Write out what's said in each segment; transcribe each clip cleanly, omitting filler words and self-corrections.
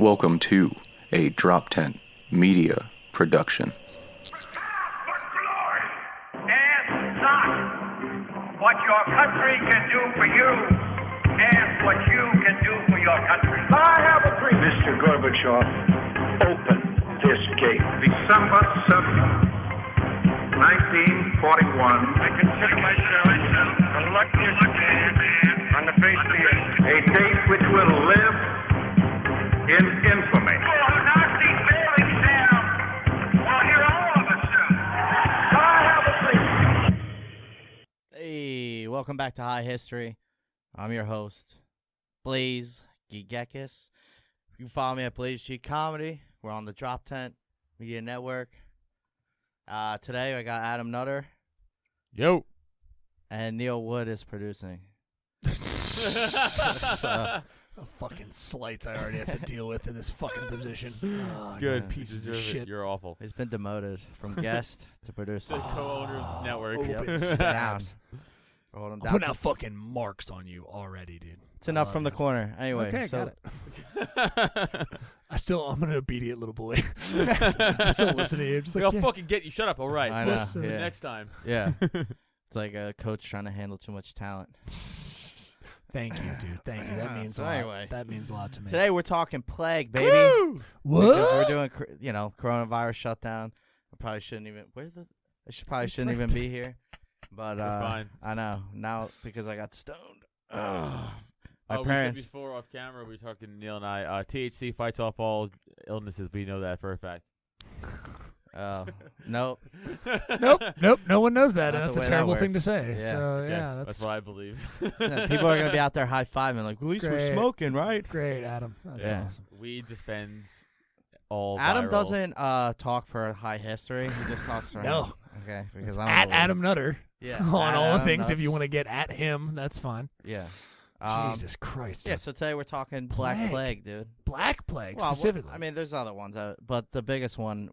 Welcome to a Drop Tent Media production. Ask not what your country can do for you. Ask what you can do for your country. I have a dream. Mr. Gorbachev, open this gate. December 7th, 1941. I consider myself the luckiest man on the face of the earth. A date which will live in infamy. Nazi failing down. We'll hear all of it soon. I have a dream. Hey, welcome back to High History. I'm your host, Blaise G. You can follow me at Blaise G Comedy. We're on the Drop Tent Media Network. Today I got Adam Nutter. Yo. And Neil Wood is producing. The fucking slights I already have to deal with in this fucking position. Oh, Good. Pieces of shit. You're awful. He's been demoted from guest to producer. The co-owner of this network. Open Down. stabs. Hold him I'm down. putting out fucking marks on you already, dude. It's enough from the corner. Anyway, Okay, so got it. I'm an obedient little boy. I still listen to you. Just like, I'll yeah. fucking get you. Shut up. All right. I know. Listen. Yeah. Next time. Yeah. It's like a coach trying to handle too much talent. Thank you, dude. Thank you. That means So a lot. anyway. That means a lot to me. Today we're talking plague, baby. Woo! Because What? we're doing, coronavirus shutdown. I probably shouldn't even. Shouldn't even be here. But We're fine. I know now because I got stoned. My We parents. said before off camera, we were talking, Neil and I, THC fights off all illnesses. We know that for a fact. Oh nope. Nope. No one knows that, Not and that's the a way that terrible thing to works. say. Yeah. So Yeah, that's what I believe. Yeah, people are gonna be out there high fiving like, at least we're Great. smoking, right? great, Adam. That's Yeah. awesome. Weed defends all Adam viral. doesn't talk for high history. He just talks for No. Okay, because It's I don't at believe- Adam Nutter Yeah, on at all the Adam things. If Nuts. you want to get at him, that's fine. Yeah. Jesus Christ. Yeah. So today we're talking Black Plague. Plague, dude. Black Plague Well, specifically. I mean, there's other ones, but the biggest one,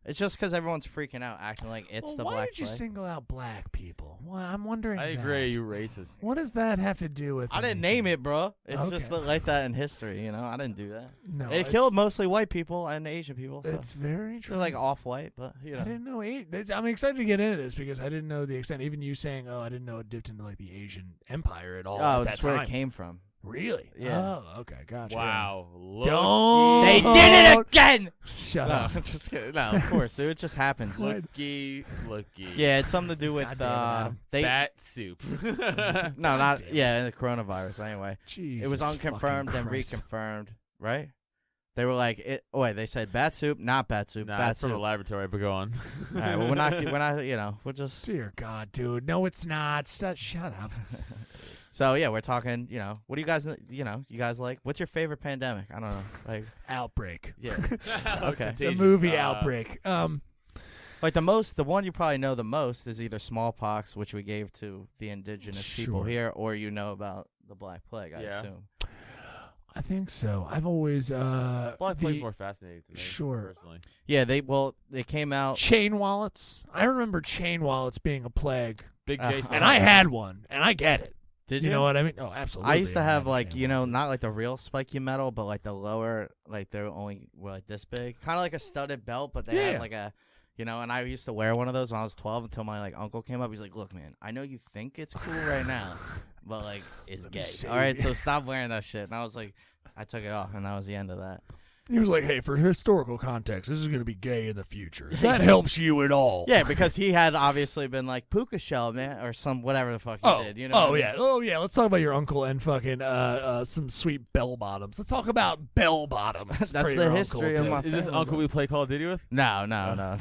it's just because everyone's freaking out, acting like it's the why Black did you Plague. single out black people? Well, I'm wondering. I that. agree. You racist. What does that have to do with? I didn't name it, bro. It's just Okay. like that in history, I didn't do that. No, It killed mostly white people and Asian people. So. It's very true. They're like off-white, but I didn't know. I'm excited to get into this because I didn't know the extent. Even you saying, "Oh, I didn't know it dipped into like the Asian Empire at all." Oh, at that's that where time. it came from. Really? Yeah. Oh, okay, gotcha. Wow. Look. Don't. They did it again. Shut No, up. just kidding. No, of course, dude. It just happens. Looky. Yeah, it's something to do with God damn it, Adam. Bat soup. no, not damn it. the coronavirus. Anyway, Jesus it was unconfirmed fucking and Christ. reconfirmed, right? They were like, they said bat soup, not bat soup, Nah, bat it's from soup. a laboratory, but go on. All right, well, we're not, we're just. Dear God, dude. No, it's not. Shut up. So yeah, we're talking. What do you guys, you guys like? What's your favorite pandemic? I don't know, like, Outbreak. yeah, okay. The movie Outbreak. Like the one you probably know the most is either smallpox, which we gave to the indigenous people Sure. here, or about the Black Plague. I Yeah. assume. I think so. I've always Black Plague's more fascinating to me. Sure. Personally. Yeah, they came out. chain wallets. I remember chain wallets being a plague, Big Jason. and I had one, and I get it. Did You know what I mean? Oh, absolutely. I used to have had a like chain wallet. not like the real spiky metal, but like the lower, like they're only like this big, kind of like a studded belt, but they Yeah. had like a, and I used to wear one of those when I was 12 until my like uncle came up. He's like, "Look, man, I know you think it's cool right now, but like it's Let me gay. see. All right, so stop wearing that shit." And I was like, I took it off, and that was the end of that. He was like, "Hey, for historical context, this is going to be gay in the future. If that helps you at all." Yeah, because he had obviously been like puka shell, man, or some whatever the fuck he Oh, did. You know? what I mean? yeah. Oh, yeah. Let's talk about your uncle and fucking some sweet bell bottoms. Let's talk about bell bottoms. That's for the your history of uncle, my too. Is this family, uncle bro. we play Call of Duty with? No.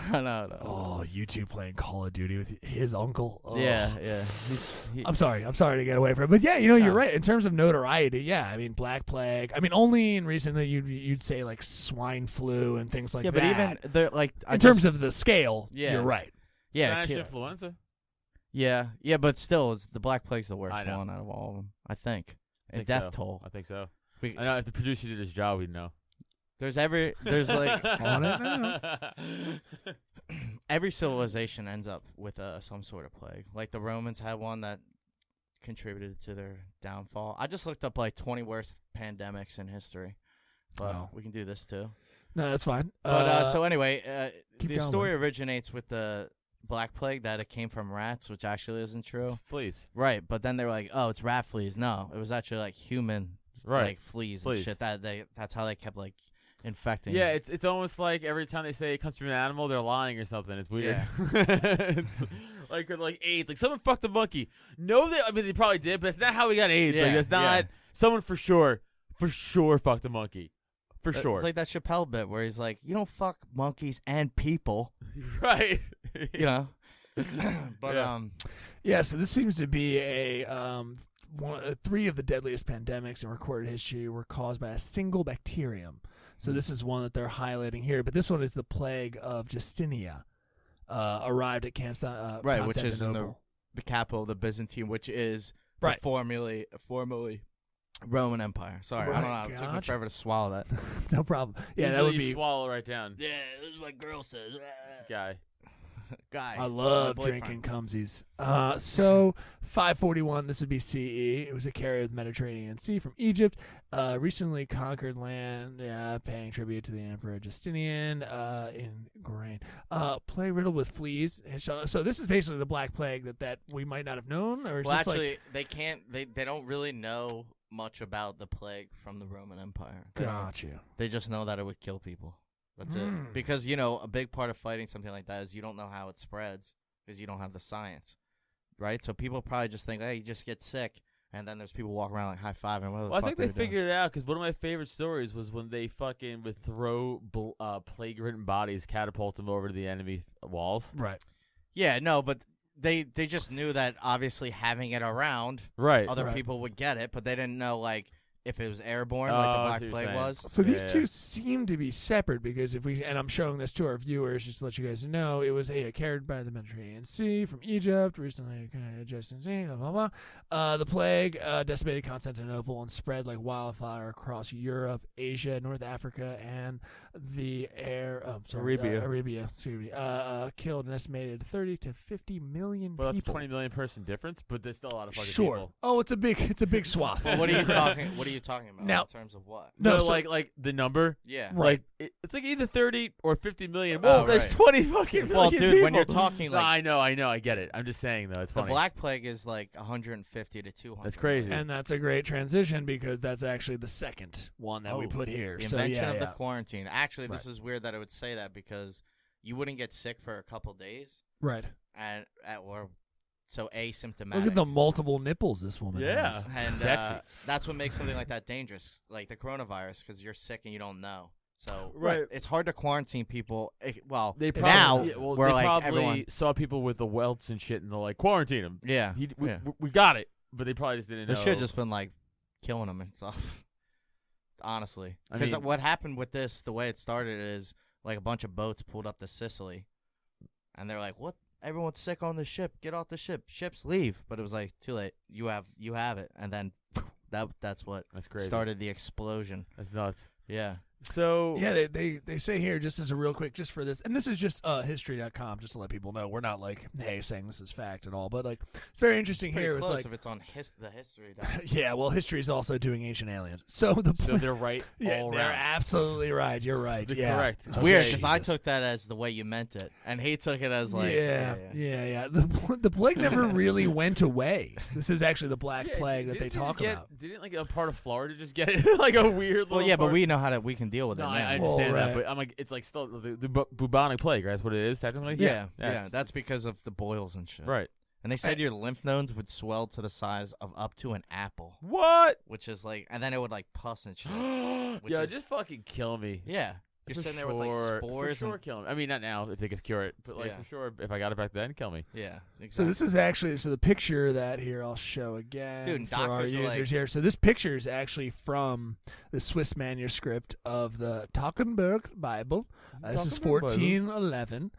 Oh, you two playing Call of Duty with his uncle. Oh. Yeah. I'm sorry to get away from it, but yeah, you're No. right. In terms of notoriety, yeah, I mean Black Plague. I mean only in recently you'd say like swine flu and things like Yeah, that. but even they're like in terms of the scale, Yeah. you're right. Spanish yeah, influenza. yeah, but still, the Black Plague's the worst I know. one out of all of them, I think. I And think death so. toll. I think so. We- I know if the producer did his job, we'd know. There's like On it now. every civilization ends up with some sort of plague. Like the Romans had one that contributed to their downfall. I just looked up like 20 worst pandemics in history. but Oh. we can do this too. No, that's fine. But so anyway, keep the going, story man. originates with the Black Plague that it came from rats, which actually isn't true. Fleas. Right, but then they were like, "Oh, it's rat fleas." No, it was actually like human, like fleas and shit. That's how they kept like infecting. Yeah, it's almost like every time they say it comes from an animal, they're lying or something. It's weird. Yeah. It's like with like AIDS. Like someone fucked a monkey. No, they probably did, but that's not how we got AIDS. Like Yeah, that's not someone for sure fucked a monkey. For sure. It's like that Chappelle bit where he's like, "You don't fuck monkeys and people," right. you know. But Yeah, so this seems to be three of the deadliest pandemics in recorded history were caused by a single bacterium. So this is one that they're highlighting here, but this one is the plague of Justinia. Arrived at right, which is in Constantinople. the capital of the Byzantine, which is Right. the formerly Roman Empire. Sorry, I don't know. It took me Gotcha. forever to swallow that. No problem. Yeah, that Usually would you be. swallow right down. Yeah, this is what girl says. Guy. Guy. I love my drinking boyfriend. cumsies. So 541, this would be CE. It was a carrier of the Mediterranean Sea from Egypt. Recently conquered land, paying tribute to the Emperor Justinian in grain. Plague riddled with fleas. So this is basically the Black Plague that we might not have known, or is Well, this actually, they can't. They don't really know much about the plague from the Roman Empire. Got you. They just know that it would kill people. That's Hmm. it. Because a big part of fighting something like that is you don't know how it spreads because you don't have the science, right? So people probably just think, hey, you just get sick, and then there's people walking around like high fiving. Well, I think they figured it out because one of my favorite stories was when they fucking would throw plague-ridden bodies, catapult them over to the enemy walls. Right. Yeah, no, but they just knew that obviously having it around, Right. other Right. people would get it, but they didn't know like if it was airborne, Oh, like I the see Black what you're Plague saying. was. So these Yeah. two seem to be separate because and I'm showing this to our viewers just to let you guys know, it was carried by the Mediterranean Sea from Egypt, recently Justin Sea, blah, blah, blah. The plague decimated Constantinople and spread like wildfire across Europe, Asia, North Africa, and the Arabia, excuse me, killed an estimated 30 to 50 million Well, that's a people. 20 million person difference, but there's still a lot of fucking Sure. people. Oh, it's a big swath. Well, what are you talking? What are you talking about Now- in terms of what? No, No, so- like the number. Yeah. Right. Like it's like either 30 or 50 million. Oh, Well, there's right. 20 fucking million Well, dude, people. when you're talking No, like I know, I get it. I'm just saying though, it's the funny. Black Plague is like 150 to 200. That's crazy. And that's a great transition because that's actually the second one that we Oh, put here. The So invention yeah, of the yeah. quarantine. Actually, this Right. is weird that it would say that because you wouldn't get sick for a couple days Right. or so asymptomatic. Look at the multiple nipples this woman Yeah. has. And Sexy. that's what makes something like that dangerous, like the coronavirus, because you're sick and you don't know. So Right. it's hard to quarantine people. Well, They probably- now yeah, well, we're they like probably everyone. saw people with the welts and shit, and they're like quarantine them. Yeah, We got it, but they probably just didn't know. They should have just been like killing them and stuff. Honestly, I because mean- what happened with this, the way it started is like a bunch of boats pulled up to Sicily, and they're like, "What? Everyone's sick on the ship. Get off the ship. Ships leave." But it was like too late. You have it, and then that's what That's crazy. started the explosion. That's nuts. Yeah. So Yeah, they say here, just as a real quick, just for this, and this is just history.com, just to let people know. We're not like, hey, saying this is fact at all, but like, it's very interesting Pretty here with close like, if it's on the history. yeah, well, history is also doing Ancient Aliens. So the so they're right yeah, all they're around. absolutely right. You're right. They're Yeah. correct. It's Okay, weird because I Jesus. took that as the way you meant it, and he took it as like, yeah. The plague never really went away. This is actually the Black Yeah, Plague that they didn't you talk get- about. Didn't like a part of Florida just get it like a weird little Well, yeah, but part? we know we can deal with No, it now. I understand Well, that, right. but I'm like, it's like still the bubonic plague, right? That's what it is, technically. Yeah, Yeah. that's because of the boils and shit. Right. And they said your lymph nodes would swell to the size of up to an apple, What? which is like, and then it would like pus and shit. Which Yeah, is- just fucking kill me. Yeah, you're For sitting there with like sure- spores. For sure, kill me. I mean, not now if they could cure it, but like Yeah. for sure, if I got it back then, kill me. Yeah, exactly. So this is actually the picture that here I'll show again Dude, for our doctors are users like- here. So this picture is actually from the Swiss manuscript of the Taukenberg Bible. This is Taukenberg Bible. 1411.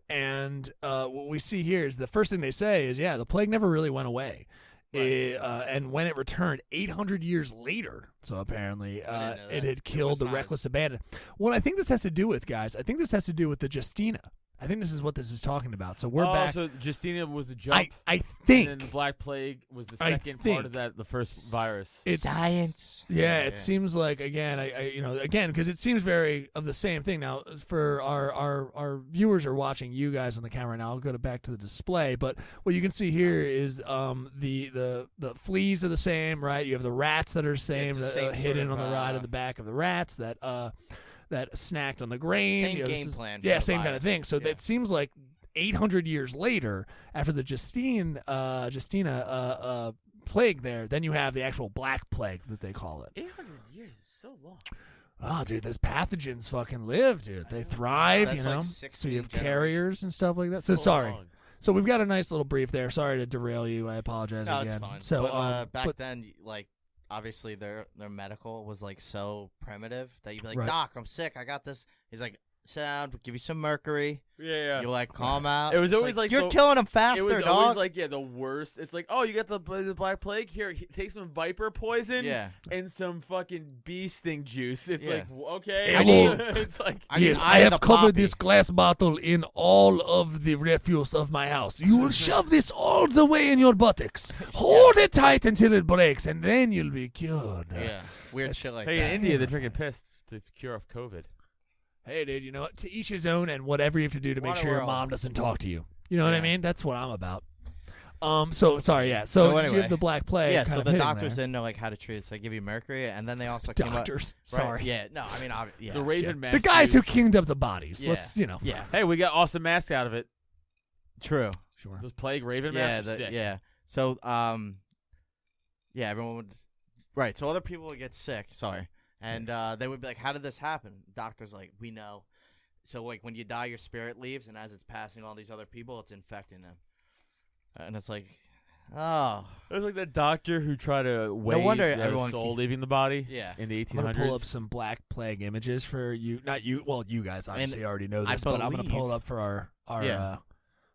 And what we see here is the first thing they say is, the plague never really went away. And when it returned 800 years later, so apparently I didn't know it that. had killed was the not reckless abandon. What I think this has to do with, guys, I think this has to do with the Justina. I think this is what this is talking about. So we're Oh, back. so Justina was the jump. I think. And then the Black Plague was the I second think part of that, the first virus. It's Science. Yeah, it seems like again, because it seems very of the same thing. Now, for our viewers are watching you guys on the camera now. I'll go back to the display, but what you can see here is the fleas are the same, right? You have the rats that are the same, It's the same hidden sort on of, the ride of the back of the rats that snacked on the grain. Same this game is- plan for Yeah, the same kind of virus. thing. So Yeah. it seems like 800 years later, after the Justina plague there, then you have the actual Black Plague that they call it. 800 years is so long. Oh, dude, those pathogens fucking live, dude. They thrive, That's you know. like So you have 16 carriers and stuff like that. So sorry. long. So we've got a nice little brief there. Sorry to derail you. I apologize No, again. it's fine. So but, back but- then, like, obviously their medical was like so primitive that you'd be like, Right. Doc, I'm sick. I got this. He's like, sit down, give you some mercury. Yeah. You like calm out. It was It's always like you're the- killing him It faster, was dog. always like, the worst. It's like, oh, you got the Black Plague? Here, take some viper poison Yeah. and some fucking bee sting juice. It's Yeah. like, okay. Hello. It's like, I mean, yes, I I had have the covered poppy. this glass bottle in all of the refuse of my house. You will shove this all the way in your buttocks. Hold it tight until it breaks, and then you'll be cured. Yeah. Weird That's- shit like hey, in that. India, they're drinking piss to cure off COVID. Hey, dude, you know what? To each his own, and whatever you have to do to make What a sure your world. mom doesn't talk to you. You know what I Yeah. mean? That's what I'm about. So sorry, yeah. So, you anyway. have the Black Plague. Yeah, kind so of the hitting doctors there. didn't know like how to treat it. So they give you mercury, and then they also came up. Doctors. Right, Sorry. Yeah. No, I mean, yeah. The Raven The mask. guys who dudes. cleaned up the bodies. Yeah. Let's, you know. Yeah. Hey, we got awesome masks out of it. True. Sure. Those Plague Raven Yeah. masks are sick. Yeah. So yeah, everyone would. Right. So other people would get sick. Sorry. And they would be like, "How did this happen?" Doctors like, "We know." So like when you die, your spirit leaves, and as it's passing all these other people, it's infecting them. And it's like, oh, It was like that doctor who tried to weigh wonder the everyone soul keep- leaving the body yeah. in the I'm 1800s. gonna pull up some Black Plague images for you. Not you. Well, you guys obviously already know I this, but I'm gonna pull believe- it up for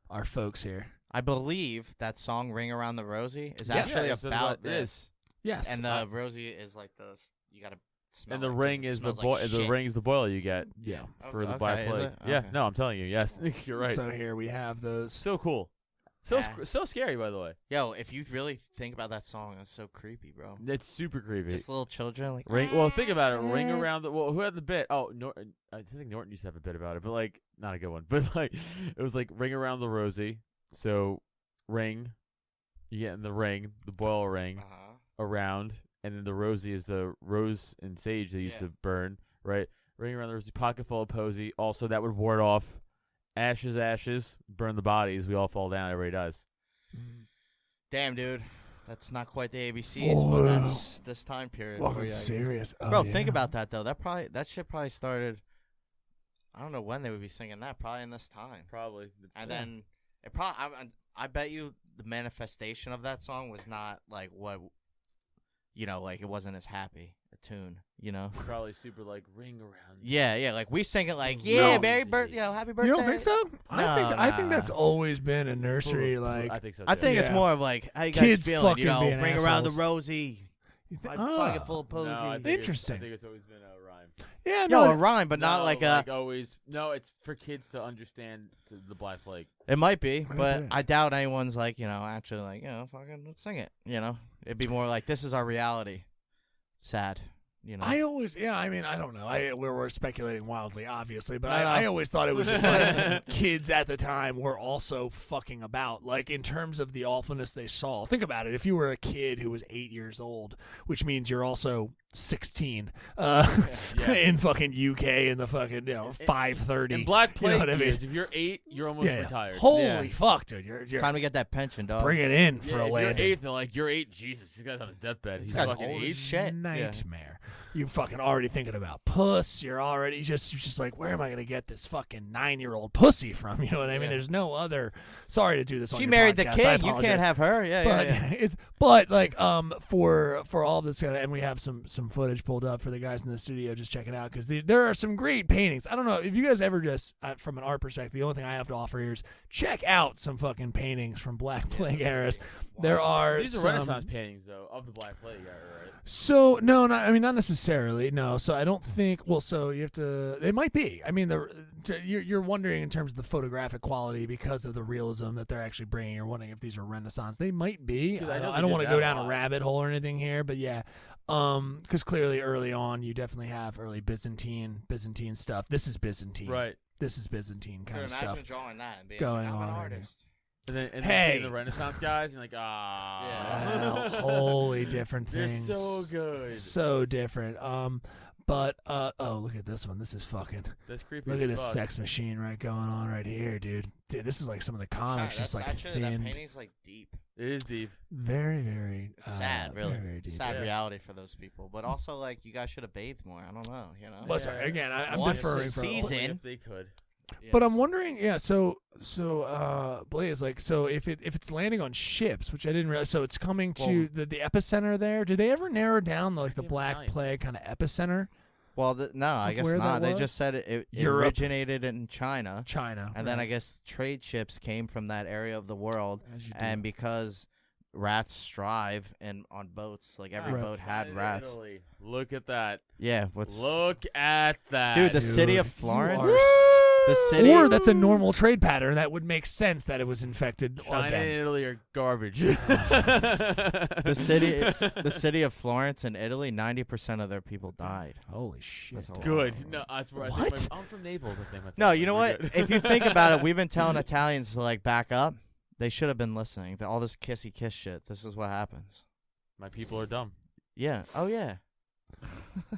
our folks here. I believe that song "Ring Around the Rosie" is Yes. actually Yes, that's about what it this. is. Yes. And the Rosie is like the you gotta smell. And the it 'cause ring it is the smells like the shit. ring's the boil you get yeah. for the Okay, Black is Plague. it? Yeah, Okay. no, I'm telling you, yes, you're right. So here we have those. So cool, so Yeah. so scary. By the way, Yo, if you really think about that song, it's so creepy, bro. it's super creepy. Just little children like Ring. Well, think about it. Ring around the. Well, who had the bit? Oh, Norton. I think Norton used to have a bit about it, but like not a good one. But like it was like ring around the Rosie. So ring, you get in the ring, the boil ring Uh-huh. around, and then the Rosie is the rose and sage they used to burn. Right, ring around the Rosie, pocket full of posy. Also, that would ward off ashes, burn the bodies. We all fall down. Everybody dies. Damn, dude. That's not quite the ABCs, but that's this time period. for Fucking you, I guess. serious. Oh, Bro, yeah. think about that though. That shit probably started. I don't know when they would be singing that. Probably in this time. Probably. And then it probably. I bet you the manifestation of that song was not like what. You know, like it wasn't as happy a tune. You know. probably super like ring around. Yeah, like we sing it like No. Merry birthday, happy birthday. You don't think so? I think nah. that's always been a nursery I like. think so. I too. think it's Yeah. more of like how you guys Kids feeling. fucking You know, being bring around the assholes. Rosie, my pocket full of posy. No, I think Interesting. I think it's always been a rhyme. Yeah, Yo, no. a rhyme, but not No, like a. always. No, it's for kids to understand the Black Plague. It might be, Might but be. I doubt anyone's like actually like fucking let's sing it. It'd be more like this is our reality. Sad. I always, I mean, I don't know. We're speculating wildly, obviously, but No, no. I always thought it was just like kids at the time were also fucking about, like in terms of the awfulness they saw. Think about it. If you were a kid who was 8 years old, which means you're also 16, in fucking UK in the fucking 5:30. In Black You know Plague what I mean? years, if you're 8, you're almost retired. Holy Yeah. fuck, dude! You're Time to get that pension, dog. bring it in for Yeah, a if landing. you're 8, they're like, you're 8. Jesus, this guy's on his deathbed. He's guy's fucking old as 8. shit. Nightmare. You fucking already thinking about puss. You're just like, where am I gonna get this fucking 9-year-old pussy from? You know what I mean? Yeah. There's no other. Sorry to do this. on She your married the podcast. I king. You apologize. can't have her. Yeah, But yeah. it's like for all this kind of, and we have some some footage pulled up for the guys in the studio just checking out because there are some great paintings. I don't know if you guys ever just from an art perspective, the only thing I have to offer here is check out some fucking paintings from Black Plague eras. Wow. There are these are Renaissance paintings though of the Black Plague era, right? So no, not necessarily. No, so I don't think. Well, so you have to. They might be. I mean, you're wondering in terms of the photographic quality because of the realism that they're actually bringing. You're wondering if these are Renaissance. They might be. I don't want to go down a rabbit hole or anything here, but yeah, because clearly early on you definitely have early Byzantine stuff. This is Byzantine, right? This is Byzantine kind of stuff. Imagine drawing that and being going like, I'm on. an artist. And then hey, the Renaissance guys, and you're like, yeah, wholly different things. They're so good, so different. But oh, look at this one. This is fucking. That's creepy. Look at this sex machine going on right here, dude. Dude, this is like some of the comics, just like actually, thin. That painting's like deep. It is deep. Very, very sad. Really, very, very deep. Sad reality for those people. But also, like, you guys should have bathed more. I don't know. You know. But sorry, again, I'm Once deferring the for season. If they could. Yeah. But I'm wondering, yeah. So Blaise, like, so if it's landing on ships, which I didn't realize, so it's coming to the epicenter there. Did they ever narrow down the Black Plague kind of epicenter? Well, no, I guess not. They just said it originated in China. And then I guess trade ships came from that area of the world, and because rats strive on boats, like every boat had rats. Italy. Look at that. Yeah, look at that, dude. The city of Florence. The city, or that's a normal trade pattern. That would make sense that it was infected. China and Italy are garbage. The city of Florence in Italy, 90% of their people died. Holy shit! That's good. No, that's where what? I'm from Naples. I think. No, you know what? If you think about it, we've been telling Italians to like back up. They should have been listening to all this kissy kiss shit. This is what happens. My people are dumb. Yeah. Oh yeah.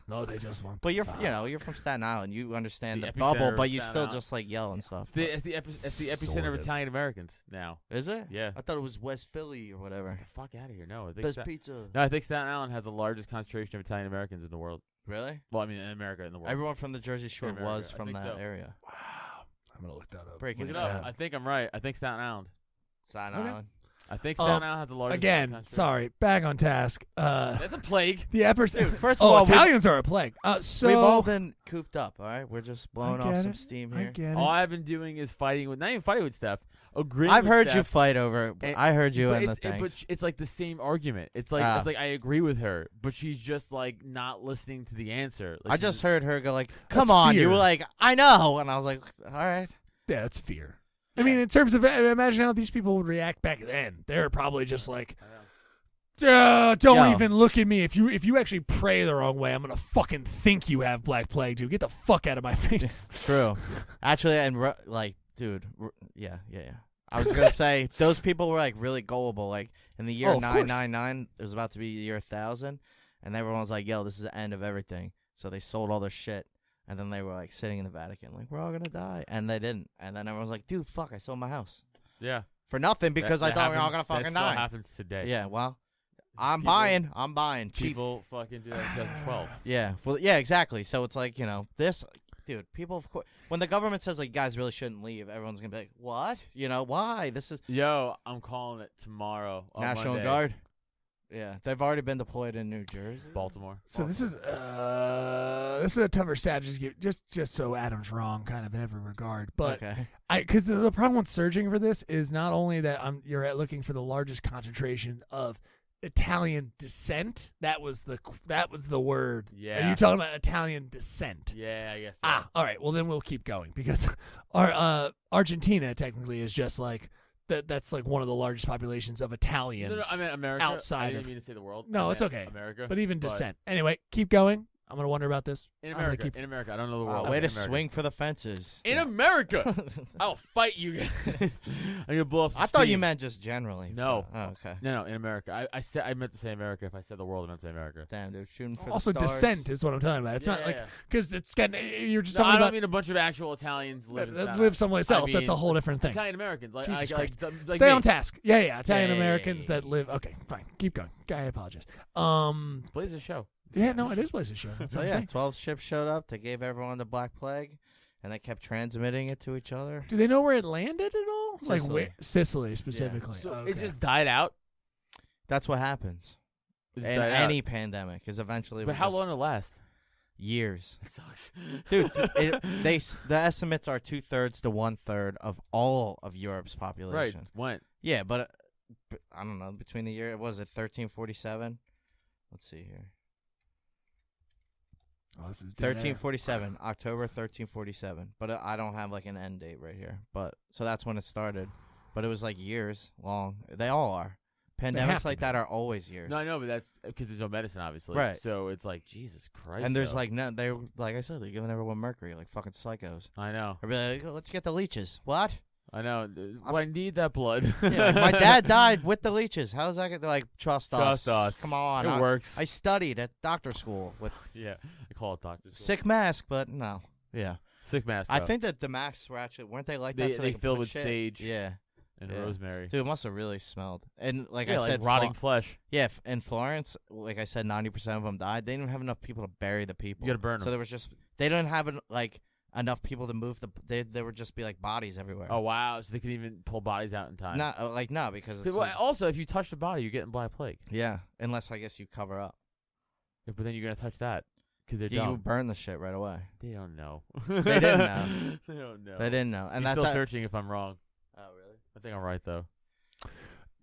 No, they just want. But you're from Staten Island. You understand the bubble, but you still just like yell and stuff. It's the epicenter of Italian Americans now. Is it? Yeah. I thought it was West Philly or whatever. Get the fuck out of here! No, I think Best pizza. No, I think Staten Island has the largest concentration of Italian Americans in the world. Really? Well, I mean, in America, in the world. Everyone from the Jersey Shore was from that area. Wow. I'm gonna look that up. Breaking look it up. I think I'm right. I think Staten Island. Staten Island. I think Staten Island has the largest. Again, sorry, back on task. That's a plague. The epicenter. First of all, Italians are a plague. So we've all been cooped up. All right, we're just blowing off some steam here. I get it. All I've been doing is fighting with, not even fighting with Steph. Agreeing. I've heard Steph, you fight over. I heard you in the things. But it's like the same argument. It's like I agree with her, but she's just like not listening to the answer. Like, I just heard her go like, "Come on," fear. you were like, "I know," and I was like, "All right." Yeah, that's fear. I mean, in terms of imagine how these people would react back then. They're probably just like, don't even look at me. If you actually pray the wrong way, I'm gonna fucking think you have Black Plague, dude. Get the fuck out of my face. True. Actually, and like, dude, yeah. I was gonna say those people were like really gullible. Like in the year 999, it was about to be the year 1000, and everyone was like, "Yo, this is the end of everything." So they sold all their shit. And then they were like sitting in the Vatican, like, we're all going to die. And they didn't. And then everyone was like, dude, fuck, I sold my house. Yeah. For nothing because I thought we were all going to fucking die. That happens today. Yeah, well, I'm buying. Cheap. People fucking do that in 2012. Yeah. Well, yeah, exactly. So it's like, this, dude, people, of course, when the government says, like, you guys really shouldn't leave, everyone's going to be like, what? Why? This is. Yo, I'm calling it tomorrow. National Monday. Guard. Yeah, they've already been deployed in New Jersey, Baltimore. So this is a tougher stat. Just so Adam's wrong, kind of in every regard. But because the problem with searching for this is not only that you're looking for the largest concentration of Italian descent. That was the word. Yeah. Are you talking about Italian descent? Yeah, I guess. So. All right. Well, then we'll keep going because our Argentina technically is just like. That's like one of the largest populations of Italians. No, I mean America. Outside I didn't of mean to say the world. No, it's okay. America, but even descent. Anyway, keep going. I'm gonna wonder about this. In America, I don't know the world. Way to swing for the fences. In America, I'll fight you guys. I'm gonna blow off. I thought you meant just generally. No. Oh, okay. No, in America. I meant to say America. If I said the world, I meant to say America. Damn, dude, shooting for also the stars. descent is what I'm talking about. It's not like because it's got you're just talking I about. don't mean a bunch of actual Italians live someplace else. That's a whole different thing. Italian Americans, like, Jesus Christ. like stay me. on task. Yeah. Italian Americans that live. Okay, fine. Keep going. I apologize. Blaise show. Yeah, no, it is Blaise's show. That's what I'm saying. 12 ships showed up. They gave everyone the Black Plague, and they kept transmitting it to each other. Do they know where it landed at all? Sicily. Like Sicily specifically. So okay. it just died out. That's what happens. Just And died out. any pandemic is eventually. But how long it last? Years, That sucks. dude. The estimates are 2/3 to 1/3 of all of Europe's Right. population. When? Yeah, but I don't know. Between the year, was it 1347? Let's see here. Oh, this is dead air. 1347, October 1347. But I don't have like an end date right here. But so that's when it started. But it was like years long. They all are. have Pandemics to like be. that are always years. No, I know, but that's because there's no medicine, obviously. Right. So it's like Jesus Christ. And there's though. like no, they like I said, they're giving everyone mercury, like fucking psychos. I know. Or be like, let's get the leeches. What? I know. Well, I need that blood. Yeah, like, my dad died with the leeches. How's that? They're like, trust Trust us. Come on. It works. I studied at doctor school with Yeah. I call it doctor school. sick mask, but no. Yeah. Sick mask. I though. think that the masks were actually weren't they like They- that? So they could fill put with shit? sage. Yeah. and yeah. rosemary. Dude, it must have really smelled. And like Yeah, I like said, rotting flesh. yeah, in Florence, like I said, 90% of them died. They didn't have enough people to bury the people. You gotta burn So them. there was just they didn't have like enough people to move the. There would just be like bodies everywhere. Oh wow! So they could even pull bodies out in time. Not like no, because it's Well, like- also, if you touch the body, you're getting black plague. yeah, unless I guess you cover up. Yeah, but then you're gonna touch that because they're Yeah, you dumb. burn the shit right away. They don't know. They didn't know. They don't know. They didn't know, and You're that's still searching if I'm wrong. Oh really? I think I'm right though.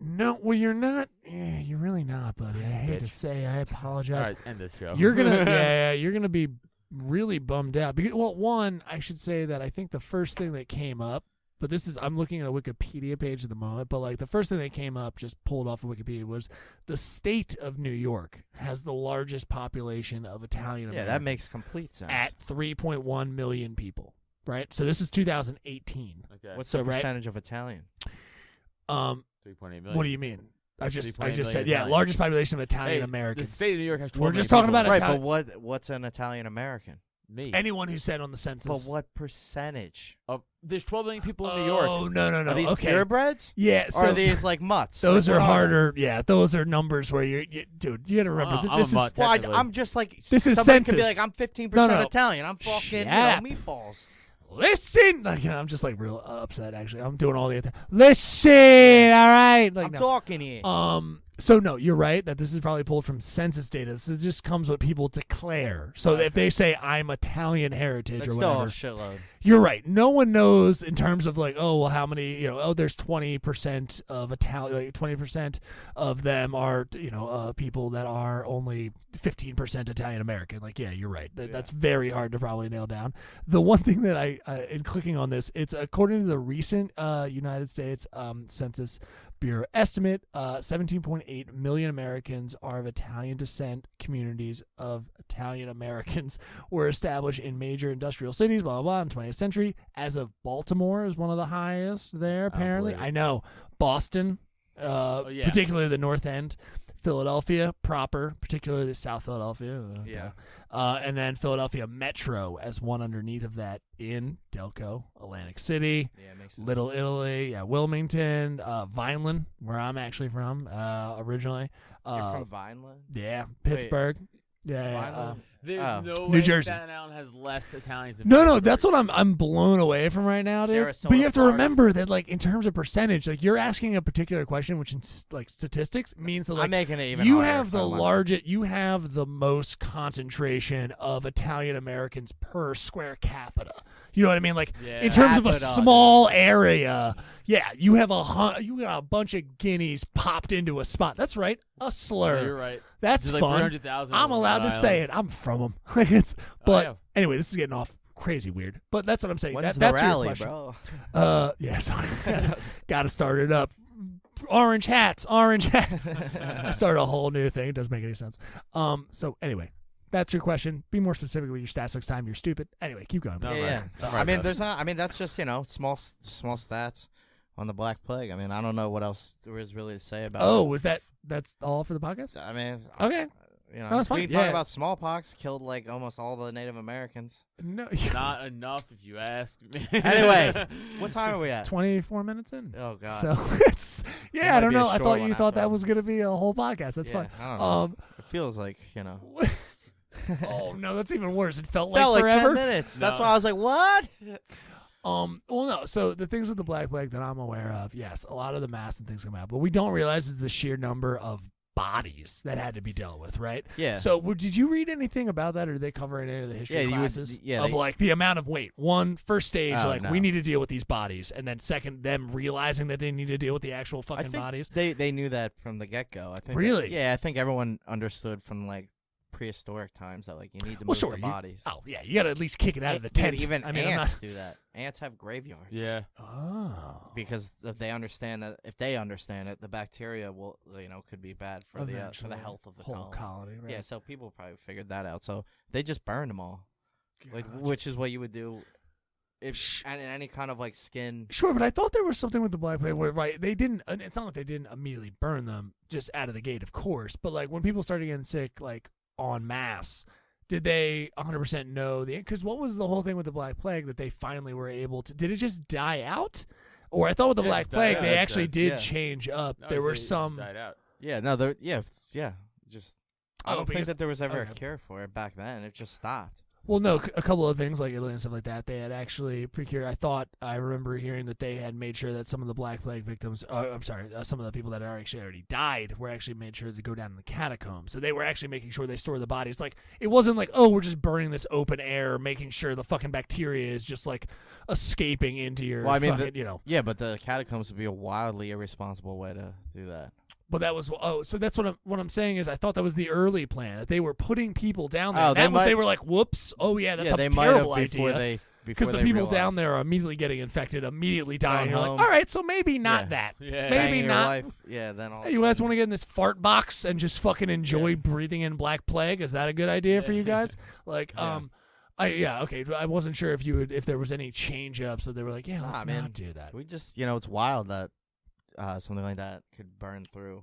No, well, you're not. Yeah, you're really not, buddy. I hate to Bitch. say. I All apologize. right, end this show. You're gonna, yeah, you're gonna be really bummed out. Because, well, one, I should say that I think the first thing that came up, but this is, I'm looking at a Wikipedia page at the moment, but like the first thing that came up, just pulled off of Wikipedia, was the state of New York has the largest population of Italian Yeah, Americans. that makes complete sense. at 3.1 million people. Right, so this is 2018. Okay. What's so, the right- percentage of Italian? 3.8 million? What do you mean? I just 3.8 said million yeah, Italians. largest population of Hey, Italian the Americans. state of New York has 12 We're million just talking people. about Right, Italian- but what's an Italian American? Me. Anyone who said on the census. But what percentage? There's 12 million people in New Oh York. no. Are these Okay. purebreds? Yeah, Or so are these like mutts? those Like, are what harder. Yeah, those are numbers where dude. You got to remember Oh, this, I'm this a is mutt. Well, Technically. I'm just like This is somebody could be census. like I'm 15% No, no. Italian. I'm fucking Shut up. meatballs. listen. Like, I'm just like real upset. Actually, I'm doing all the listen. All right. Like, I'm no. talking here. So no, you're right that this is probably pulled from census data. This just comes what people declare. So if they say I'm Italian heritage That's or still a whatever, shitload. you're right. No one knows in terms of like, oh well, how many? There's 20% of Italian, like 20% of them are people that are only 15% Italian American. Like, yeah, you're right. That's very hard to probably nail down. The one thing that I in clicking on this, it's according to the recent United States Census Bureau estimate, 17.8 million Americans are of Italian descent. Communities of Italian Americans were established in major industrial cities, blah, blah, blah, in the 20th century. As of Baltimore is one of the highest there, apparently. believe it. I know. Boston, yeah. particularly the North End. Philadelphia proper, particularly South Philadelphia. Yeah. And then Philadelphia Metro as one underneath of that in Delco, Atlantic City. Yeah, it makes sense. Little Italy, Wilmington, Vineland, where I'm actually from originally. You're from Vineland? Yeah, Pittsburgh. Yeah, Vineland? There's Oh. no New way Jersey. Staten Island has less Italians than No, Pittsburgh. that's what I'm blown away from right now, dude. Sarasota, But you have to Florida. remember that, like, in terms of percentage, like, you're asking a particular question, which in like statistics means that, like, I'm making it even you harder have if the I want. largest, you have the most concentration of Italian Americans per square capita. You know what I mean? Like, Yeah. in terms of a Capita. small area, yeah, you have you got a bunch of guineas popped into a spot. That's right, a slur. Yeah, you're right. That's There's like fun. 300,000 I'm on allowed to Island. say it. I'm from them. Like, it's, but yeah. anyway, this is getting off crazy weird. But that's what I'm saying. When's That's the your rally, question. bro? Yeah, sorry. Got to start it up. Orange hats. I started a whole new thing. It doesn't make any sense. So anyway, that's your question. Be more specific with your stats next time. You're stupid. Anyway, keep going. No, Yeah, right. yeah. I'm I right, mean, though. there's not. I mean, that's just small stats on the Black Plague. I mean, I don't know what else there is really to say about. Oh, was that's all for the podcast? I mean, Okay. You know, No, that's we fine. can talk Yeah. about smallpox. Killed like almost all the Native Americans. No. Not enough, if you ask me. Anyways, what time are we at? 24 minutes in. Oh God. So it's might I don't be a know. I short thought one you thought after that all. was gonna be a whole podcast. That's Yeah, fine. I don't know. It feels like Oh no, that's even worse. It felt like felt like forever. 10 minutes. That's No. why I was like, what? Well, no. So the things with the Black Plague that I'm aware of, yes, a lot of the mass and things come out, but we don't realize is the sheer number of bodies that had to be dealt with, right? Yeah. So did you read anything about that, or did they cover in any of the history classes of like the amount of weight? One, first stage, we need to deal with these bodies, and then second, them realizing that they need to deal with the actual fucking bodies. They knew that from the get go. I think. Really? I think everyone understood from like prehistoric times that like you need to move the bodies. You got to at least kick it out of the tent. Dude, even ants do that. Ants have graveyards. Yeah. Oh. Because if they understand it, the bacteria will could be bad for the health of the whole colony. Right? Yeah, so people probably figured that out. So they just burned them all, which is what you would do if and any kind of like skin. Sure, but I thought there was something with the Black Plague where they didn't. It's not like they didn't immediately burn them just out of the gate, of course. But like when people started getting sick, like en masse, did they 100% know because what was the whole thing with the Black Plague that they finally were able to? Did it just die out? Or I thought with the Black Plague they actually did change up. No, there were some died out. Yeah, no, just I don't think that there was ever a cure for it back then. It just stopped. Well, no, a couple of things like Italy and stuff like that, they had actually procured. I remember hearing that they had made sure that some of the Black Plague victims, some of the people that had actually already died were actually made sure to go down in the catacombs. So they were actually making sure they store the bodies. Like, it wasn't like, oh, we're just burning this open air, making sure the fucking bacteria is just like escaping into your Yeah, but the catacombs would be a wildly irresponsible way to do that. But that was so that's what I'm saying is I thought that was the early plan that they were putting people down there. They were like, whoops, that's a terrible idea because the people down there are immediately getting infected, immediately dying. You're like, all right, so maybe not that, maybe not. Then all hey, you guys want to get in this fart box and just fucking enjoy breathing in Black Plague? Is that a good idea for you guys? Like, okay. I wasn't sure if there was any change up, so they were like, let's not do that. We just it's wild that. Something like that could burn through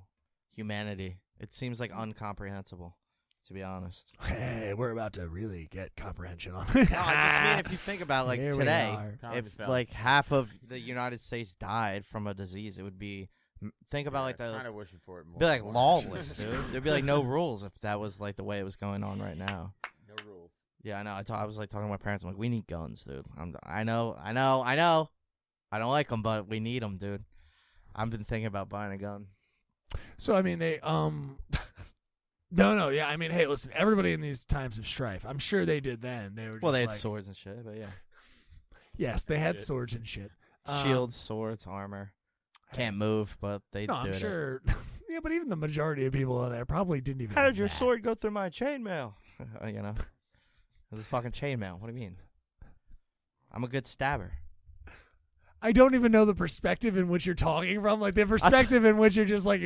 humanity. It seems like incomprehensible, to be honest. Hey, we're about to really get comprehension on it. No, I just mean if you think about like today, if like half of the United States died from a disease, it would be think about like the kind of wishing for it more. Be like lawless, dude. There'd be like no rules if that was like the way it was going on right now. No rules. Yeah, I know. I was like talking to my parents. I'm like, we need guns, dude. I know. I don't like them, but we need them, dude. I've been thinking about buying a gun. So I mean, they no, yeah. I mean, hey, listen, everybody in these times of strife, I'm sure they did then. They were they had swords and shit, but yeah. Yes, they had swords and shit. Shields, swords, armor. Can't move, but they. I'm sure. Yeah, but even the majority of people in there probably didn't even. How did your sword go through my chainmail? This is fucking chainmail. What do you mean? I'm a good stabber. I don't even know the perspective in which you're talking from. Like the perspective in which you're just like,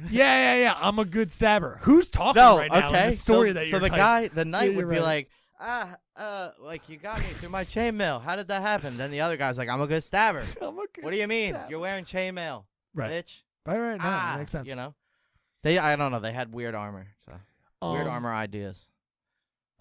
yeah. I'm a good stabber. Who's talking right now in the story that you're So the knight would be like, like you got me through my chainmail. How did that happen? Then the other guy's like, I'm a good stabber. What do you mean? You're wearing chainmail, bitch. Right. No, that makes sense. I don't know. They had weird armor. So weird armor ideas.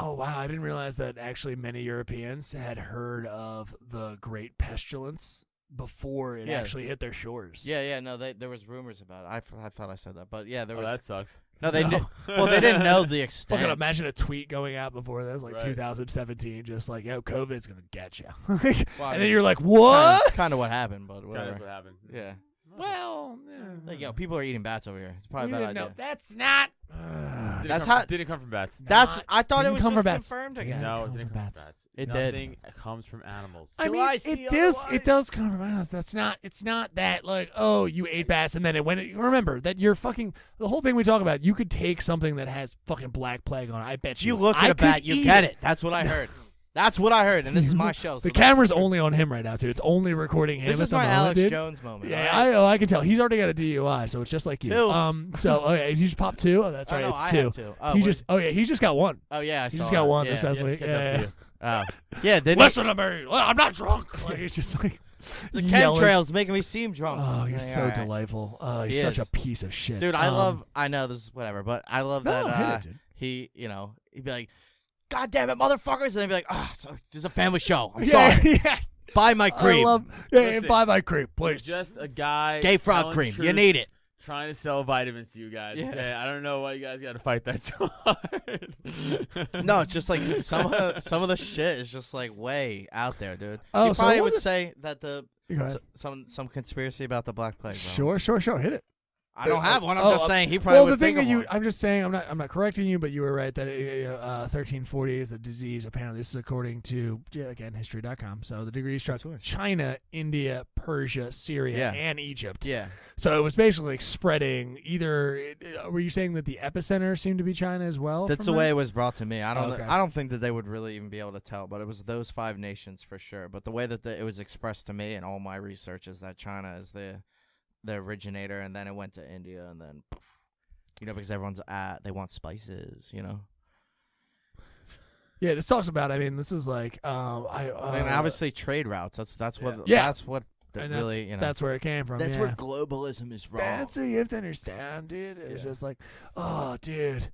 Oh, wow. I didn't realize that actually many Europeans had heard of the Great Pestilence before it actually hit their shores. Yeah. No, there was rumors about it. I thought I said that. But yeah, there was. That sucks. No, they knew. Well, they didn't know the extent. Fucking imagine a tweet going out before that was like 2017, just like, COVID's going to get you. And then you're like, what? That's kind of what happened, but whatever. Kind of what happened. Yeah. Well, like, people are eating bats over here. It's probably a bad idea. No, that's not. Didn't come from bats. I thought it was come just from bats. confirmed again. No, it didn't come from bats. It Nothing did. comes from animals. I mean, it does come from animals. It's not that like, oh, you ate bats and then it went. Remember that you're fucking the whole thing we talk about. You could take something that has fucking Black Plague on it. I bet you. You look at a bat, you get it. That's what I heard. That's what I heard, and this is my show. The camera's only on him right now, too. It's only recording him. This is my Alex Jones moment. Yeah, I can tell. He's already got a DUI, so it's just like you. 2. So, okay, you just popped 2? Oh, that's right. It's 2. Had 2. Oh, he just got 1. Oh, yeah, I saw He just got 1 yeah, this past week. Yeah. Yeah, Listen to me. I'm not drunk. Like, it's just like the chemtrails making me seem drunk. Oh, you're so delightful. Oh, he's such a piece of shit. Dude, I know this is whatever, but I love that he'd be like, God damn it, motherfuckers! And they'd be like, so this is a family show. I'm sorry. Yeah. Buy my cream. Buy my cream, please. Just a guy. Gay frog cream. You need it. Trying to sell vitamins to you guys. Yeah. Okay, I don't know why you guys got to fight that so hard. No, it's just like some of the shit is just like way out there, dude. Oh, you so probably would say that Go ahead. some conspiracy about the Black Plague. Bro. Sure. Hit it. I don't have one. I'm just saying he probably Well, would the thing think that of you, one. I'm just saying, I'm not correcting you, but you were right that 1340 is a disease. Apparently, this is according to again history.com. So the disease struck China, India, Persia, Syria, and Egypt. Yeah. So it was basically like spreading. Either were you saying that the epicenter seemed to be China as well? That's from the way that? it was brought to me. I don't. Okay. I don't think that they would really even be able to tell, but it was those 5 nations for sure. But the way that it was expressed to me in all my research is that China is the originator, and then it went to India, and then because everyone's they want spices, Yeah, this talks about. I mean, this is like obviously trade routes. That's what Yeah. That's what and really that's where it came from. that's yeah. where globalism is wrong. That's what you have to understand, dude. It's just like, oh, dude.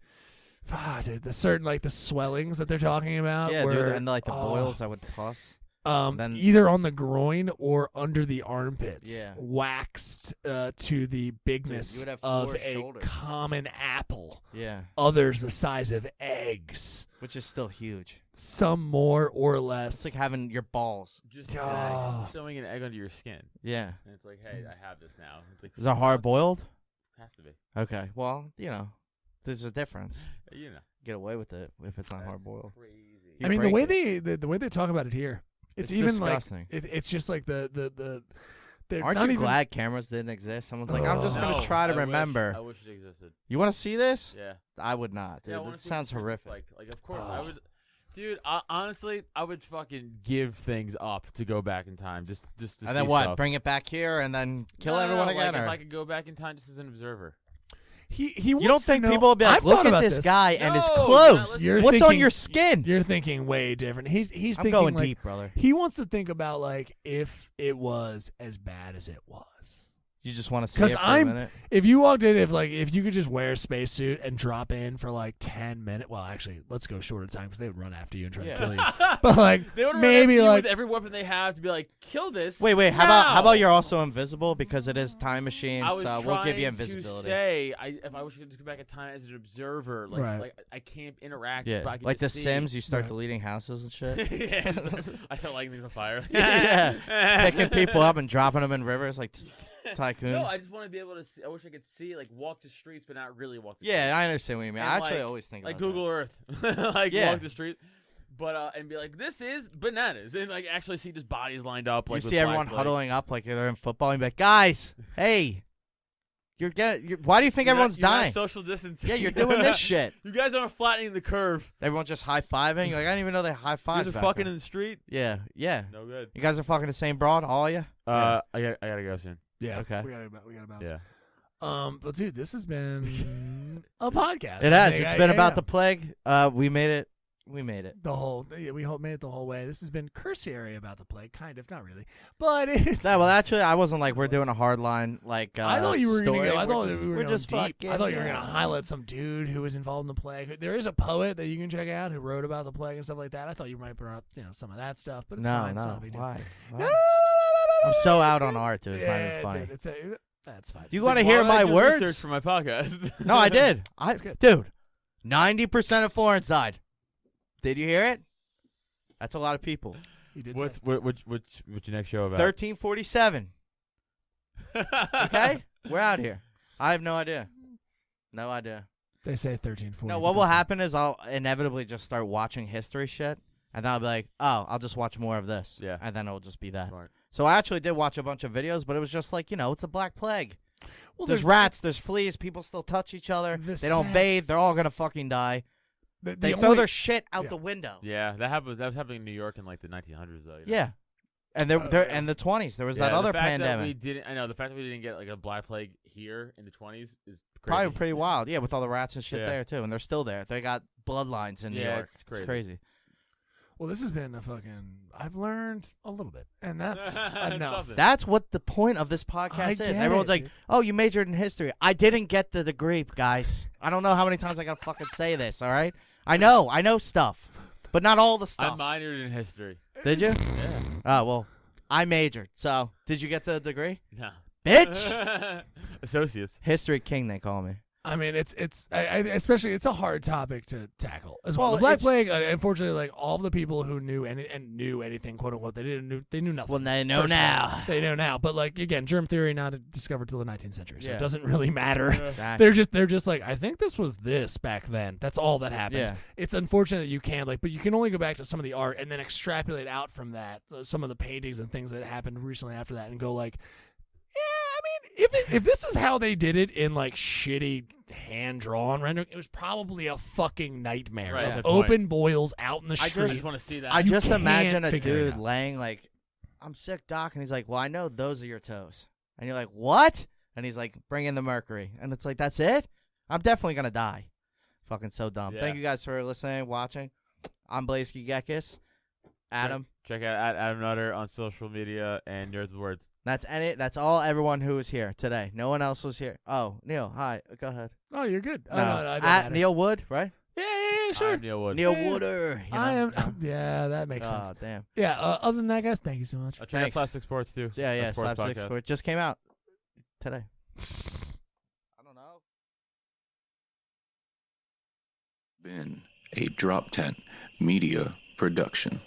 Dude, the certain like the swellings that they're talking about, yeah, where, dude, and like the boils that would cause. Then- either on the groin or under the armpits, Yeah. waxed to the bigness you would have of 4 a shoulders. common apple. Yeah, Others the size of eggs. which is still huge. Some more or less. It's like having your balls. Just Oh. sewing an egg under your skin. Yeah, And it's like, hey, I have this now. It's like, is it hard boiled? Has to be. Okay, well, there's a difference. Get Away with it if it's not hard boiled. Crazy. I mean, the way they talk about it here, it's even disgusting. like it's just like the they're Aren't not you even, glad cameras didn't exist? Someone's like, I'm just gonna No, try to I wish- remember. I wish it existed. You want to see this? Yeah. I would not, dude. Yeah, I wanna It see sounds what this is horrific. Like, of course, I would. Dude, honestly, I would fucking give things up to go back in time, just to see And then what? stuff. Bring it back here and then kill No, everyone like, again? if Or? I could go back in time just as an observer. he You wants don't to think know- people will be like, I've look thought at about this guy and his No, you're not clothes? listening. You're What's on thinking- your skin? You're thinking way different. He's I'm thinking going like, deep, brother. He wants to think about like if it was as bad as it was. You just want to see it Because for a minute? if you walked in, if you could just wear a spacesuit and drop in for like 10 minutes. Well, actually, let's go shorter time because they would run after you and try to kill you. But like They would maybe run after you like with every weapon they have to be like, kill this. Wait. How now! about you're also invisible because it is time machine? I was So trying we'll give you to invisibility. say, if I wish I could just go back in time as an observer, Right. like I can't interact. Yeah, but I can like The just see. Sims, you start Right. deleting houses and shit. Yeah, I start lighting things on fire. yeah, picking people up and dropping them in rivers like Tycoon. No, I just want to be able to see. I wish I could see, like, walk the streets, but not really walk the Yeah, streets. I understand what you mean. And, I actually like- always think Like about Google Earth. Like, Yeah. walk the street. But, and be like, this is bananas. And, like, actually see just bodies lined up. that. Like, You with see black everyone light. huddling up like they're in football and be like, guys, hey, why do you think You're everyone's not dying? social distancing. Yeah, you're doing this shit. You guys aren't flattening the curve. Everyone's just high fiving. Like I didn't even know they high You five. guys are fucking in the street. Yeah. No good. You guys are fucking the same broad, all you? I gotta go soon. yeah, Okay. we gotta bounce. Yeah. But dude, this has been a podcast. It I has. think. It's been about Yeah. the plague. We made it. We made it. We made it the whole way. This has been cursory about the plague, kind of, not really, but it's. Yeah, well, actually, I wasn't like we're doing a hard line like. I thought you were story. gonna go. I thought just, we were we're going just deep. fucking. I thought you were gonna highlight some dude who was involved in the plague. There is a poet that you can check out who wrote about the plague and stuff like that. I thought you might bring up, some of that stuff, but it's No, fine. It's no. not a big deal. Why? No, I'm so out on art, dude. It's not Yeah, even funny. dude, that's fine. You It's want to like, hear Why my would I do words? research for my podcast? No, I did. good. Dude, 90% of Florence died. Did you hear it? That's a lot of people. You did What's say. what's your next show about? 1347. Okay? We're out here. I have no idea. No idea. They say 1340. No, what will happen is I'll inevitably just start watching history shit, and then I'll be like, oh, I'll just watch more of this. Yeah. And then it'll just be that. Smart. So I actually did watch a bunch of videos, but it was just like, it's a black plague. Well, there's rats, there's fleas, people still touch each other. The They don't sad- bathe, they're all going to fucking die. They throw their shit out the window. Yeah, that was happening in New York in like the 1900s though. Yeah. And there and the 20s, there was that other the fact pandemic. the fact that we didn't get like a black plague here in the 20s is crazy. Probably pretty wild. Yeah, with all the rats and shit Yeah. there, too. And they're still there. They got bloodlines in New Yeah, York. it's crazy. Well, this has been a fucking. I've learned a little bit, and that's enough. Something. That's what the point of this podcast I is. get Everyone's it, like, dude. oh, you majored in history. I didn't get the degree, guys. I don't know how many times I got to fucking say this, all right? I know stuff, but not all the I stuff. minored in history. Did you? Yeah. Oh, well, I majored. So, did you get the degree? No. Bitch! Associates. History king, they call me. I mean, especially it's a hard topic to tackle as well. Well, The Black it's- Plague, unfortunately, like all the people who knew anything, quote unquote, they knew nothing. Well, they know First of now. all, they know now. But like again, germ theory not discovered till the 19th century, so Yeah. it doesn't really matter. Exactly. They're just like, I think this was this back then. That's all that happened. Yeah. It's unfortunate that you can't but you can only go back to some of the art and then extrapolate out from that some of the paintings and things that happened recently after that and go like, yeah, I mean, if this is how they did it in like shitty hand drawn rendering, it was probably a fucking nightmare. Right, Of that's the point. open boils out in the I street. just want to see that. I You just can't imagine a figure it dude out. laying like, I'm sick, doc, and he's like, well, I know those are your toes, and you're like, what? And he's like, bring in the mercury, and it's like, that's it? I'm definitely gonna die. Fucking so dumb. Yeah. Thank you guys for listening, watching. I'm Blaise G. Adam. Check out Adam Nutter on social media and Nerds with Words. That's all. Everyone who was here today. No one else was here. Oh, Neil, hi. Go ahead. Oh, you're good. No. No, it don't At matter. Neil Wood, right? Yeah, sure. I'm Neil Wood. Neil Yeah. Wooder. You know? I am. Yeah, that makes sense. Oh, damn. Yeah. Other than that, guys, thank you so much. Check out Thanks. Slapstick Sports too. Yeah, Our yeah. sports Slapstick podcast. Sport just came out today. I don't know. Been a Drop Tent Media Production.